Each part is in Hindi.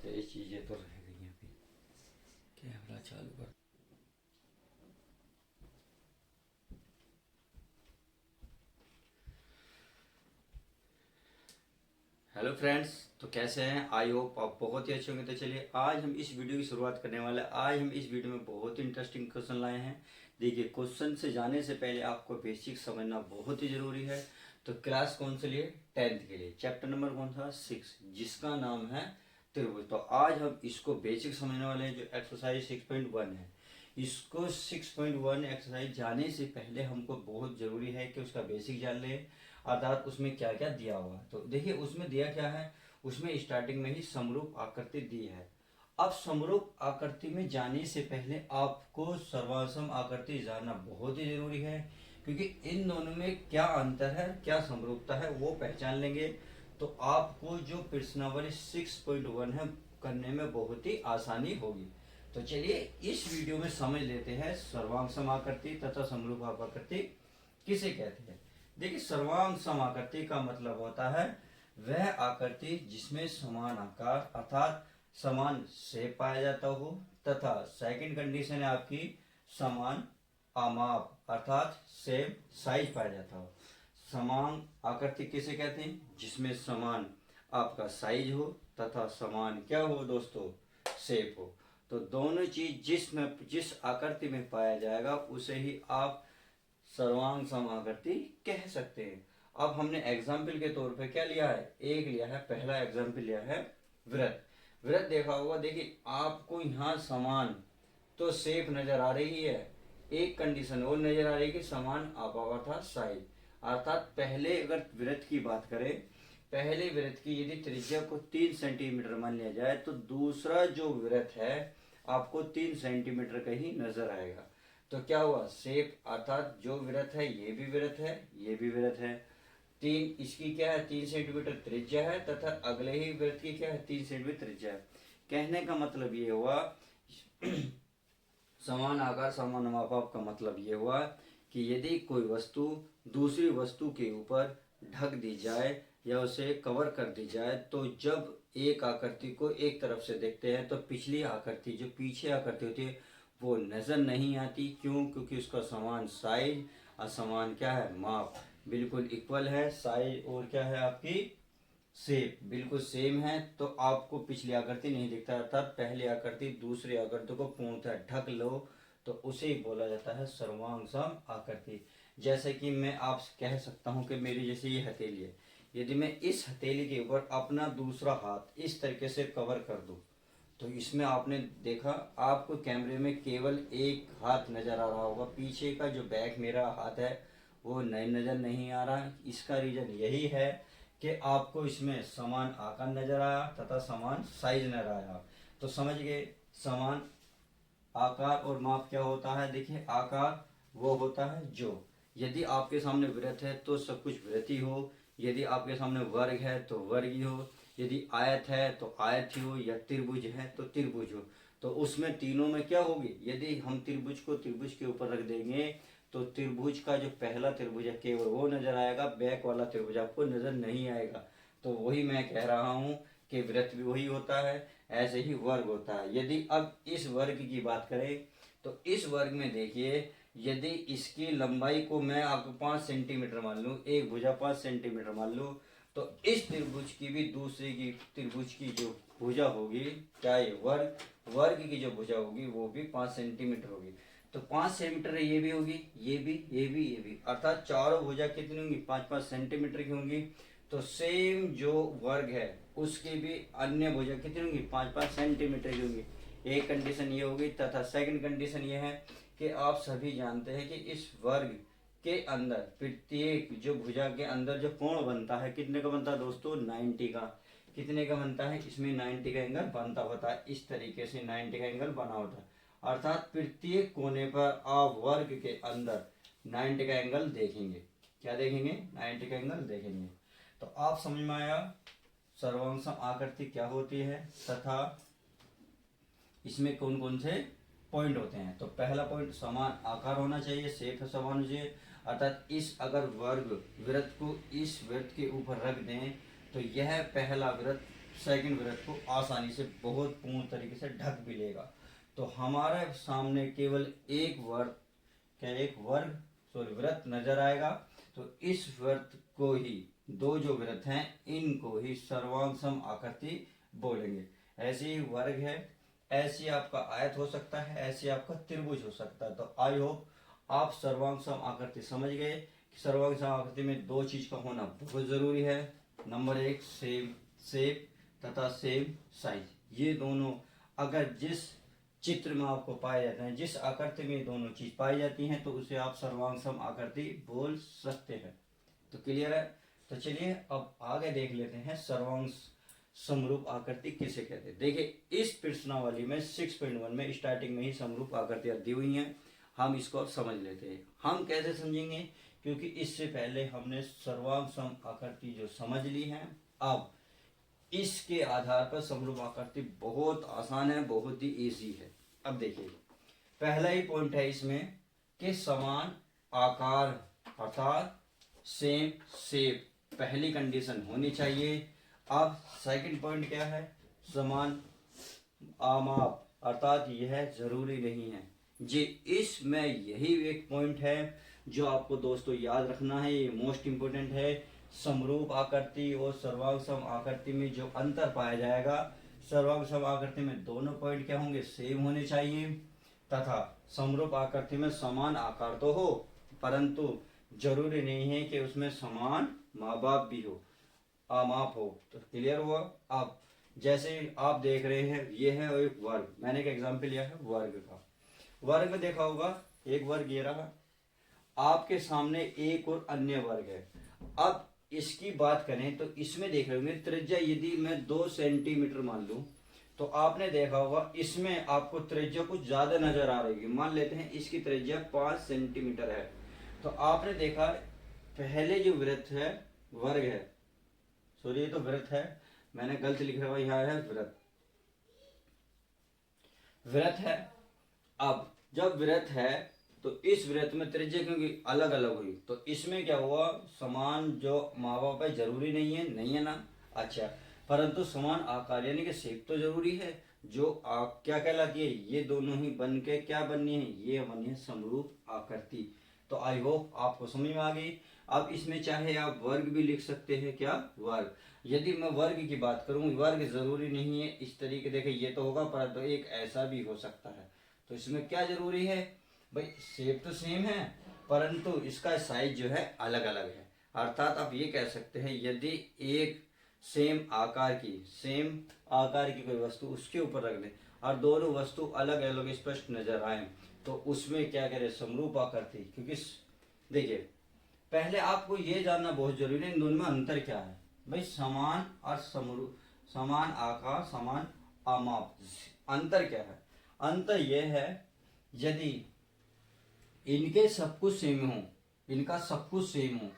ये चीज़ें तो रह गई हैं। अभी कैमरा चालू कर। हेलो फ्रेंड्स, तो कैसे हैं? आई होप आप बहुत ही अच्छे होंगे। तो चलिए आज हम इस वीडियो की शुरुआत करने वाले हैं। आज हम इस वीडियो में बहुत ही इंटरेस्टिंग क्वेश्चन लाए हैं। देखिए, क्वेश्चन से जाने से पहले आपको बेसिक समझना बहुत ही जरूरी है। तो क्लास कौन से लिए? 10th के लिए। चैप्टर नंबर कौन सा? 6, जिसका नाम है त्रिभुज। तो आज हम इसको बेसिक समझने वाले हैं, जो एक्सरसाइज 6.1 है। इसको 6.1 एक्सरसाइज जाने से पहले हमको बहुत जरूरी है कि उसका बेसिक जान ले, अर्थात उसमें क्या क्या दिया हुआ है। तो देखिए उसमें दिया क्या है। उसमें स्टार्टिंग में ही समरूप आकृति दी है। अब समरूप आकृति में जाने से पहले आपको सर्वासम आकृति जानना बहुत ही जरूरी है, क्योंकि इन दोनों में क्या अंतर है, क्या समरूपता है, वो पहचान लेंगे तो आपको जो प्रश्नावली 6.1 है करने में बहुत ही आसानी होगी। तो चलिए इस वीडियो में समझ लेते हैं सर्वांग समाकृति तथा समरूप आकृति किसे कहते हैं। देखिए, सर्वांग समाकृति का मतलब होता है वह आकृति जिसमें समान आकार अर्थात समान शेप पाया जाता हो, तथा सेकंड कंडीशन है आपकी समान आमाप अर्थात सेम साइज पाया जाता हो। समान आकृति किसे कहते हैं? जिसमें समान आपका साइज हो तथा समान क्या हो दोस्तों? शेप हो। तो दोनों चीज जिस आकृति में पाया जाएगा उसे ही आप सर्वांग समाकृति कह सकते हैं। अब हमने एग्जाम्पल के तौर पे क्या लिया है? एक लिया है, पहला एग्जाम्पल लिया है वृत्त। वृत्त देखा होगा। देखिए आपको यहाँ समान तो शेप नजर आ रही है, एक कंडीशन और नजर आ रही है कि समान आपाव था साइज। अर्थात पहले अगर वृत्त की बात करें, पहले वृत्त की यदि त्रिज्या को 3 सेंटीमीटर मान लिया जाए तो दूसरा जो वृत्त है आपको 3 सेंटीमीटर का ही नजर आएगा। तो क्या हुआ? शेप अर्थात जो वृत्त है ये भी वृत्त है, ये भी वृत्त है। तीन इसकी क्या है? 3 सेंटीमीटर त्रिज्या है तथा अगले ही वृत्त की क्या है? 3 सेंटीमीटर त्रिज्या है। कहने का मतलब ये हुआ समान आकार समान माप का मतलब ये हुआ कि यदि कोई वस्तु दूसरी वस्तु के ऊपर ढक दी जाए या उसे कवर कर दी जाए, तो जब एक आकृति को एक तरफ से देखते हैं तो पिछली आकृति जो पीछे आकृति होती है वो नजर नहीं आती। क्यों? क्योंकि उसका समान साइज और समान क्या है? माप बिल्कुल इक्वल है। साइज और क्या है आपकी? शेप बिल्कुल सेम है। तो आपको पिछली आकृति नहीं दिखता, अर्थात पहली आकृति दूसरी आकृति को पूर्णतः ढक लो तो उसे ही बोला जाता है सर्वांग सम आकृति। जैसे कि मैं आप कह सकता हूं कि मेरी जैसे ये हथेली है, यदि मैं इस हथेली के ऊपर अपना दूसरा हाथ इस तरीके से कवर कर दूं तो इसमें आपने देखा आपको कैमरे में केवल एक हाथ नजर आ रहा होगा, पीछे का जो बैक मेरा हाथ है वो नजर नहीं आ रहा। इसका रीजन यही है कि आपको इसमें समान आकार नजर आया तथा समान साइज नजर आया। तो समझ गए समान आकार और माप क्या होता है। देखिए आकार वो होता है जो यदि आपके सामने वृत्त है तो सब कुछ वृत्त ही हो, यदि आपके सामने वर्ग है तो वर्ग ही हो, यदि आयत है तो आयत ही हो, या त्रिभुज है तो त्रिभुज हो। तो उसमें तीनों में क्या होगी? यदि हम त्रिभुज को त्रिभुज के ऊपर रख देंगे तो त्रिभुज का जो पहला त्रिभुज है केवल वो नजर आएगा, बैक वाला त्रिभुज आपको नजर नहीं आएगा। तो वही मैं कह रहा हूं कि वृत्त भी वही होता है, ऐसे ही वर्ग होता है। यदि अब इस वर्ग की बात करें तो इस वर्ग में देखिए, यदि इसकी लंबाई को मैं आपको 5 सेंटीमीटर मान लूं, एक भुजा 5 सेंटीमीटर मान लूं, तो इस त्रिभुज की भी दूसरे की त्रिभुज की जो भुजा होगी, क्या ये वर्ग की जो भुजा होगी वो भी 5 सेंटीमीटर होगी। तो 5 सेंटीमीटर ये भी होगी, ये भी, ये भी, ये भी, अर्थात चारों भुजा कितनी होंगी? 5-5 सेंटीमीटर की होंगी। तो सेम जो वर्ग है उसकी भी अन्य भुजा कितनी होंगी? 5-5 सेंटीमीटर की होंगी। एक कंडीशन ये होगी तथा सेकंड कंडीशन ये है कि आप सभी जानते हैं कि इस वर्ग के अंदर प्रत्येक जो भुजा के अंदर जो कोण बनता है कितने का बनता है दोस्तों? 90 का। कितने का बनता है? इसमें 90 का एंगल बनता होता है। इस तरीके से 90 का एंगल बना होता है, अर्थात प्रत्येक कोने पर आप वर्ग के अंदर 90 का एंगल देखेंगे। क्या देखेंगे? 90 का एंगल देखेंगे। तो आप समझ में आया सर्वांग सम आकृति क्या होती है तथा इसमें कौन कौन से पॉइंट होते हैं। तो पहला पॉइंट समान आकार होना चाहिए, शेप समान होना चाहिए। अर्थात इस अगर वृत्त को इस वृत्त के ऊपर रख दें तो यह पहला वृत्त सेकंड वृत्त को आसानी से बहुत पूर्ण तरीके से ढक भी लेगा। तो हमारे सामने केवल एक वृत्त नजर आएगा। तो इस वृत्त को ही, दो जो वृत्त हैं इनको ही सर्वांग सम आकृति बोलेंगे। ऐसे ही वर्ग है, ऐसे आपका आयत हो सकता है, ऐसे आपका त्रिभुज हो सकता है। तो आई होप आप सर्वांग सम आकृति समझ गए कि सर्वांग सम आकृति में दो चीज का होना बहुत जरूरी है। नंबर एक, सेम शेप तथा सेम साइज। ये दोनों अगर जिस चित्र में आपको पाए जाते हैं, जिस आकृति में दोनों चीज पाई जाती हैं, तो उसे आप सर्वांग सम आकृति बोल सकते हैं। तो क्लियर है। तो चलिए अब आगे देख लेते हैं सर्वांग समरूप आकृति किसे कहते हैं। देखिए इस प्रश्नावली में 6.1 में स्टार्टिंग में ही समरूप आकृतियां दी हुई हैं। हम इसको अब समझ लेते हैं। हम कैसे समझेंगे, क्योंकि इससे पहले हमने सर्वांग सम आकृति जो समझ ली है, अब इसके आधार पर समरूप आकृति बहुत आसान है, बहुत ही इजी है। अब देखिए पहला ही पॉइंट है इसमें कि समान आकार अर्थात सेम शेप, पहली कंडीशन होनी चाहिए। अब सेकंड पॉइंट क्या है, समान आमाप अर्थात यह जरूरी नहीं है। जी इसमें यही एक पॉइंट है जो आपको दोस्तों याद रखना है, ये मोस्ट इंपोर्टेंट है। समरूप आकृति और सर्वांग सम आकृति में जो अंतर पाया जाएगा, सर्वांग सम आकृति में दोनों पॉइंट क्या होंगे, सेम होने चाहिए, तथा समरूप आकृति में समान आकार तो हो परंतु जरूरी नहीं है कि उसमें समान माँ बाप भी हो, आमाप हो। तो क्लियर हुआ। अब जैसे आप देख रहे हैं ये है एक वर्ग, मैंने एक एग्जांपल लिया है वर्ग का। वर्ग में देखा होगा एक वर्ग ये रहा, आपके सामने एक और अन्य वर्ग है। अब इसकी बात करें तो इसमें देख रहे होंगे त्रिज्या यदि मैं 2 सेंटीमीटर मान लूं, तो आपने देखा होगा इसमें आपको त्रिज्या कुछ ज्यादा नजर आ रही है। मान लेते हैं इसकी त्रिज्या 5 सेंटीमीटर है। तो आपने देखा पहले जो वृत्त है वर्ग है, सॉरी ये तो वृत्त है, मैंने गलत लिखा हुआ, यहाँ है वृत्त, वृत्त है। अब जब वृत्त है तो इस वृत्त में त्रिज्या क्योंकि अलग अलग हुई, तो इसमें क्या हुआ, समान जो माँ बाप है जरूरी नहीं है, नहीं है ना, अच्छा, परंतु समान आकार यानी कि शेप तो जरूरी है। जो क्या कहलाती है, ये दोनों ही बन के क्या बननी है, ये बनी है समरूप आकृति। तो आई होप आपको समझ में आ गई। अब इसमें चाहे आप वर्ग भी लिख सकते हैं, क्या वर्ग। यदि मैं वर्ग की बात करूं, वर्ग जरूरी नहीं है इस तरीके, देखे ये तो होगा परंतु एक ऐसा भी हो सकता है। तो इसमें क्या जरूरी है भाई, शेप तो सेम है परंतु इसका साइज जो है अलग अलग है। अर्थात आप ये कह सकते हैं यदि एक सेम आकार की कोई वस्तु उसके ऊपर रख दें और दोनों वस्तु अलग अलग स्पष्ट नजर आए, तो उसमें क्या करें, समरूप आकृति। क्योंकि देखिए पहले आपको ये जानना बहुत जरूरी है इन दोनों में अंतर क्या है भाई, समान और समरूप, समान आकार समान आमाप, अंतर क्या है। अंतर यह है यदि इनके सब कुछ सेम हो, इनका सब कुछ सेम हो,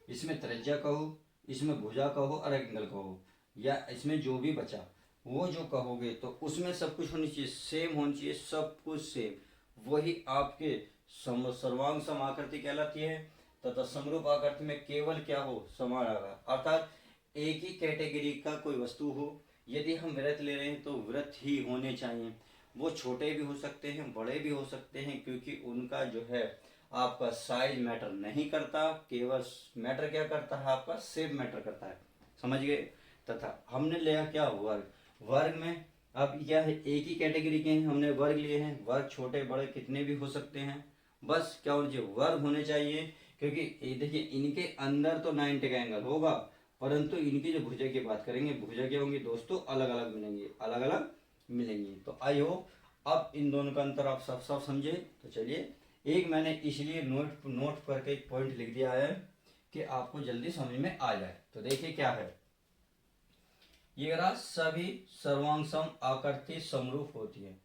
इसमें त्रिज्या कहो, इसमें भुजा कहो और एंगल कहो, या इसमें जो भी बचा वो जो कहोगे, तो उसमें सब कुछ होनी चाहिए, सेम होनी चाहिए, सब कुछ सेम, वही आपके सर्वांग सम आकृति कहलाती है। तथा समरूप आकृति में केवल क्या हो, समान आकार, अर्थात एक ही कैटेगरी का कोई वस्तु हो। यदि हम वृत्त ले रहे हैं तो वृत्त ही होने चाहिए, वो छोटे भी हो सकते हैं बड़े भी हो सकते हैं, क्योंकि उनका जो है आपका साइज मैटर नहीं करता, केवल मैटर क्या करता है, आपका शेप मैटर करता है, समझ गए। तथा हमने लिया क्या, वर्ग। वर्ग में अब यह है एक ही कैटेगरी के हैं, हमने वर्ग लिए हैं, वर्ग छोटे बड़े कितने भी हो सकते हैं, बस क्या होना चाहिए, वर्ग होने चाहिए। क्योंकि देखिए इनके अंदर तो 90 का एंगल होगा, परंतु इनकी जो भुजा की बात करेंगे, भुजा क्या होंगी दोस्तों, अलग अलग मिलेंगी, अलग अलग मिलेंगी। तो आई होप अब इन दोनों का अंतर आप सब समझे। तो चलिए एक मैंने इसलिए नोट करके एक पॉइंट लिख दिया है कि आपको जल्दी समझ में आ जाए। तो देखिए क्या है, ये रहा, सभी सर्वांग सम आकृति समरूप होती है,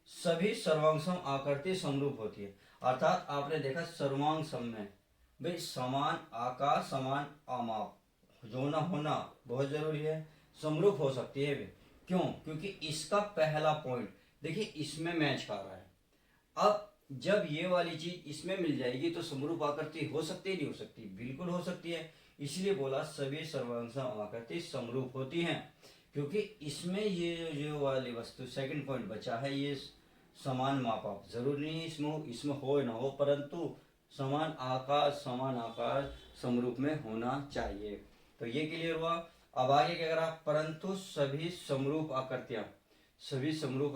सभी सर्वांग सम आकृति समरूप होती है। अर्थात आपने देखा सर्वांग सम में भाई समान आकार समान आमाप जो ना होना बहुत जरूरी है, समरूप हो सकती है वे, क्यों, क्योंकि इसका पहला पॉइंट देखिए इसमें मैच कर रहा है। अब जब ये वाली चीज इसमें मिल जाएगी तो समरूप आकृति हो सकती है, नहीं हो सकती, बिल्कुल हो सकती है। इसलिए बोला सभी सर्वांग सम आकृति समरूप होती हैं। क्योंकि इसमें ये जो वाली वस्तु सेकंड पॉइंट बचा है, ये समान मापा, जरूरी नहीं इसमें हो ना हो, परंतु समान आकार समरूप में होना चाहिए। तो ये क्लियर हुआ। अब आगे क्या करा, परंतु सभी समरूप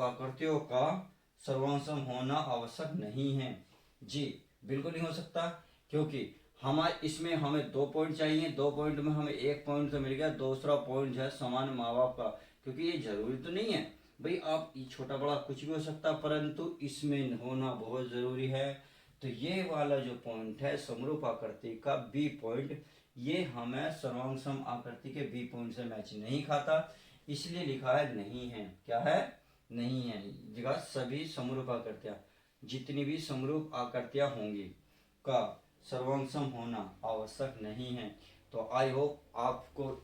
आकृतियों का सर्वांग होना आवश्यक नहीं है। जी बिल्कुल नहीं हो सकता, क्योंकि हमारे इसमें हमें 2 पॉइंट चाहिए, 2 पॉइंट में हमें 1 पॉइंट तो मिल गया, दूसरा पॉइंट है समान माँ बाप का, क्योंकि ये जरूरी तो नहीं है भाई, आप छोटा बड़ा कुछ भी हो सकता, परंतु इसमें होना बहुत जरूरी है। तो ये वाला जो पॉइंट है समरूप आकृति का बी पॉइंट, ये हमें सर्वांग सम आकृति के बी पॉइंट से मैच नहीं खाता, इसलिए लिखा है नहीं है। क्या है, नहीं है। जगह सभी समरूप आकृतियां, जितनी भी समरूप आकृतियां होंगी का सर्वांग सम होना आवश्यक नहीं है। तो आई होप आपको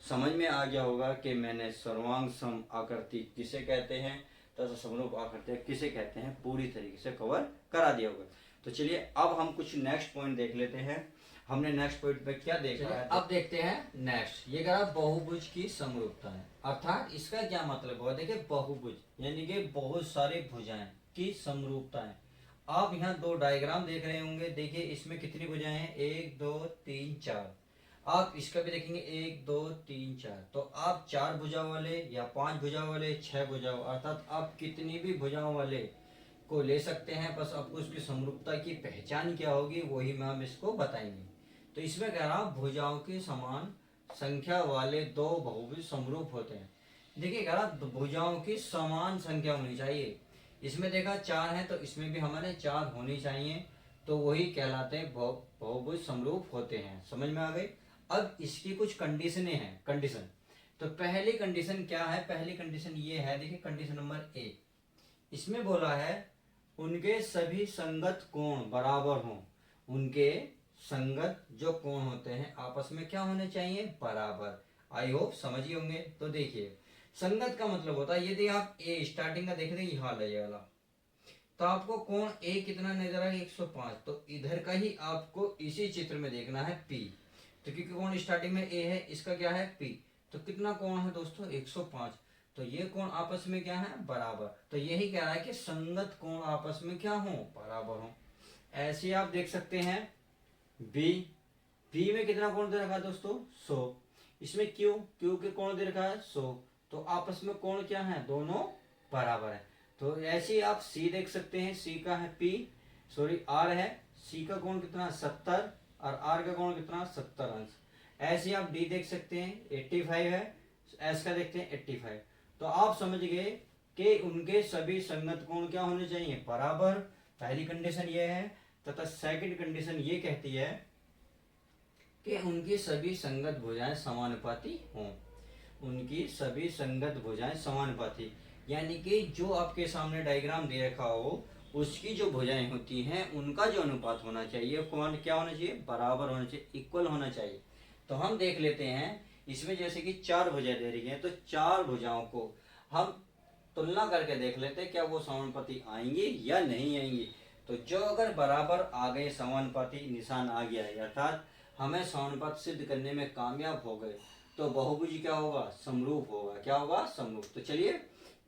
समझ में आ गया होगा कि मैंने सर्वांग सम आकृति किसे कहते हैं तथा समरूप आकृतियां किसे कहते हैं पूरी तरीके से कवर करा दिया होगा। तो चलिए अब हम कुछ नेक्स्ट पॉइंट देख लेते हैं। हमने नेक्स्ट पॉइंट पे क्या देखा है, अब देखते हैं नेक्स्ट। ये कह रहा बहुभुज की समरूपता है, अर्थात इसका क्या मतलब हुआ, देखिए बहुभुज यानी कि बहुत सारी भुजाएं की समरूपता है। आप यहाँ 2 डायग्राम देख रहे होंगे, देखिए इसमें कितनी भुजाएं हैं, 1 2 3 4। आप इसका भी देखेंगे 1 2 3 4। तो आप 4 भुजा वाले या 5 भुजा वाले 6 भुजा, अर्थात आप कितनी भी भुजाओं वाले को ले सकते हैं, बस आपको उसकी समरूपता की पहचान क्या होगी वही में हम इसको बताएंगे। तो इसमें कह रहा भुजाओं की समान संख्या वाले 2 बहुभुज समरूप होते हैं। देखिए कह रहा भुजाओं की समान संख्या होनी चाहिए। इसमें देखा 4 है तो इसमें भी हमारे 4 होनी चाहिए, तो वही कहलाते हैं बहुभुज समरूप होते हैं। समझ में आ गई। अब इसकी कुछ कंडीशनें हैं, कंडीशन। तो पहली कंडीशन क्या है, पहली कंडीशन ये है, देखिए कंडीशन नंबर 1, इसमें बोला है उनके सभी संगत कोण बराबर हों। उनके संगत जो कोण होते हैं आपस में क्या होने चाहिए, बराबर। आई होप समझ ही होंगे। तो देखिए संगत का मतलब होता है, यदि आप ए स्टार्टिंग का देख रहे हैं, यहाँ ये वाला, तो आपको कोण ए कितना नजर आएगा, 105। तो इधर का ही आपको इसी चित्र में देखना है पी। तो क्योंकि कोण स्टार्टिंग में ए है, इसका क्या है पी, तो कितना कोण है दोस्तों, 105। तो ये कोण आपस में क्या है, बराबर। तो यही कह रहा है कि संगत कोण आपस में क्या हो, बराबर हो। ऐसे आप देख सकते हैं बी, बी में कितना कोण दे रखा है दोस्तों, 100। इसमें क्यू, क्यू के कोण दे रखा है 100। तो आपस में कोण क्या है, दोनों बराबर है। तो ऐसे ही आप सी देख सकते हैं, सी का है पी, सॉरी आर है, सी का कोण कितना 70 और आर का कोण कितना 70 अंश। ऐसे आप डी देख सकते हैं 85 है, एस का देखते हैं 85। तो आप समझ गए कि उनके सभी संगत कोण क्या होने चाहिए, बराबर। पहली कंडीशन ये है, तथा सेकंड कंडीशन ये कहती है कि उनकी सभी संगत भुजाएं समानुपाती हों। उनकी सभी संगत भुजाएं समानुपाती, यानी कि जो आपके सामने डायग्राम दे रखा हो उसकी जो भुजाएं होती हैं उनका जो अनुपात होना चाहिए, कौन क्या होना चाहिए, बराबर होना चाहिए, इक्वल होना चाहिए। तो हम देख लेते हैं इसमें, जैसे कि 4 भुजाएं दे रही हैं, तो 4 भुजाओं को हम तुलना करके देख लेते हैं क्या वो समानुपाती आएंगी या नहीं आएंगी। तो जो अगर बराबर आ गए, समानुपाती निशान आ गया है, अर्थात हमें समानुपात सिद्ध करने में कामयाब हो गए, तो बहुभुज क्या होगा, समरूप होगा। क्या होगा, समरूप। तो चलिए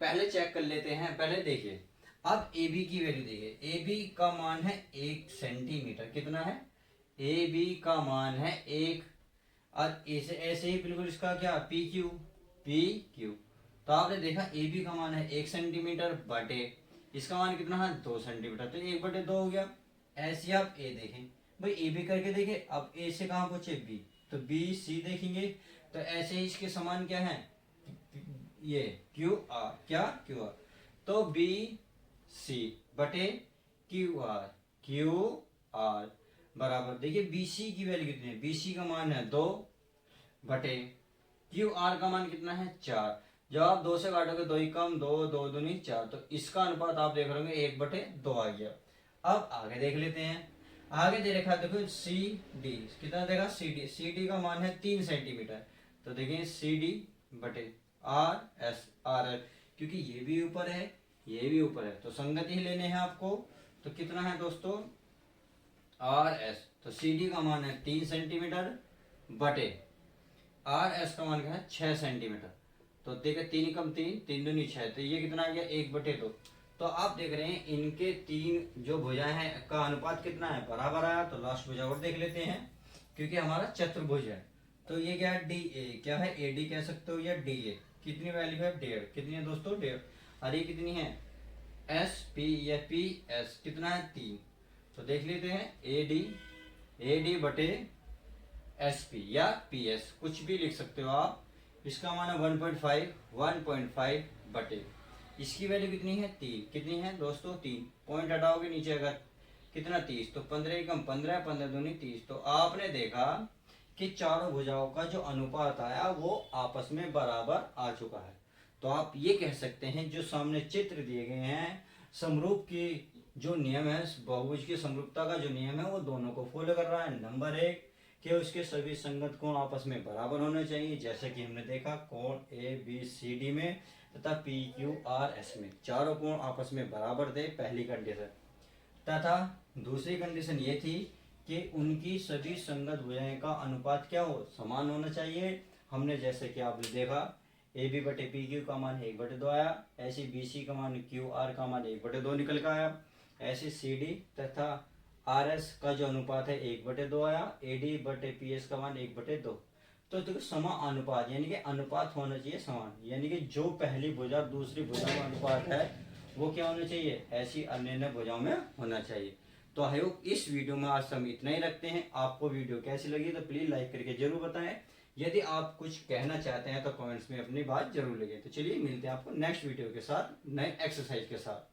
पहले चेक कर लेते हैं। पहले देखिए अब ए बी की वैल्यू देखिए, ए बी का मान है 1 सेंटीमीटर, कितना है, ए बी का मान है 1। और ऐसे ही बिल्कुल इसका क्या, पी क्यू। तो आपने देखा ए बी का मान है 1 सेंटीमीटर बटे इसका मान कितना है 2 सेंटीमीटर, तो 1/2 हो गया। ऐसे आप ए देखें भाई, ए बी करके देखें, अब ए से कहाँ पहुंचे बी, तो बी सी देखेंगे। तो ऐसे ही इसके समान क्या है, ये क्यू आर, क्या क्यू आर। तो बी सी बटे क्यू आर बराबर, देखिए बी सी की वैल्यू कितनी है, बी सी का मान है 2 बटे क्यू आर का मान कितना है 4। जब आप 2 से काटोगे 2 ही कम 2, 2 दूनी 4, तो इसका अनुपात आप देख रहे होंगे 1/2 आ गया। अब आगे देख लेते हैं। आगे दे रखा देखो सी डी, कितना देगा, सी डी का मान है 3 सेंटीमीटर। तो देखिए सी डी बटे आर एस, क्योंकि ये भी ऊपर है ये भी ऊपर है, तो संगत ही लेने हैं आपको। तो कितना है दोस्तों, आर एस, तो सी डी का मान है 3 सेंटीमीटर बटे आर एस का मान क्या है 6 सेंटीमीटर। तो देखिए 3 कम 3, 3 दूनी 6, तो ये कितना आ गया 1/2। तो आप देख रहे हैं इनके तीन जो भुजाएं हैं का अनुपात कितना है, बराबर आया। तो लास्ट भुजा और देख लेते हैं, क्योंकि हमारा चतुर्भुज है। तो ये क्या है, डी ए, क्या है ए डी कह सकते हो या डी ए। कितनी वैल्यू है 1.5, कितनी है दोस्तों 1.5। और ये कितनी है एस पी या पी एस, कितना है 3। तो देख लेते हैं ए डी बटे एस पी या पी एस, कुछ भी लिख सकते हो आप। इसका मान है 1.5 बटे, इसकी वैल्यू कितनी है 3। कितनी है दोस्तों 3, पॉइंट हटाओगे नीचे अगर, कितना 30। तो 15 कम 15, 15 दूनी 30। तो आपने देखा कि चारों भुजाओं का जो अनुपात आया वो आपस में बराबर आ चुका है। तो आप ये कह सकते हैं जो सामने चित्र दिए गए हैं, समरूप की जो नियम है, बहुभुज की समरूपता का जो नियम है वो दोनों को फॉलो कर रहा है। नंबर 1 कि उसके सभी संगत कोण आपस में बराबर होने चाहिए, जैसे कि हमने देखा कोण ए बी सी डी में तथा पी क्यू आर एस में चारों कोण आपस में बराबर थे, पहली कंडीशन। तथा दूसरी कंडीशन ये थी कि उनकी सभी संगत भुजाएं का अनुपात क्या हो, समान होना चाहिए। हमने जैसे कि आपने देखा ए बी बटे पी क्यू का मान 1/2 आया, ऐसे बी सी का मान क्यू आर का मान 1/2 निकल कर आया, ऐसे सी डी तथा आर एस का जो अनुपात है 1/2 आया, ए डी बटे पी एस का मान 1/2। तो देखो समान अनुपात, यानी कि अनुपात होना चाहिए समान, यानी कि जो पहली भुजा दूसरी भुजा का अनुपात है वो क्या होना चाहिए, ऐसी अन्य भुजाओं में होना चाहिए। तो आई होप इस वीडियो में आज हम इतना ही रखते हैं। आपको वीडियो कैसी लगी तो प्लीज लाइक करके जरूर बताएं। यदि आप कुछ कहना चाहते हैं तो कमेंट्स में अपनी बात जरूर लगे। तो चलिए मिलते हैं आपको नेक्स्ट वीडियो के साथ, नए एक्सरसाइज के साथ।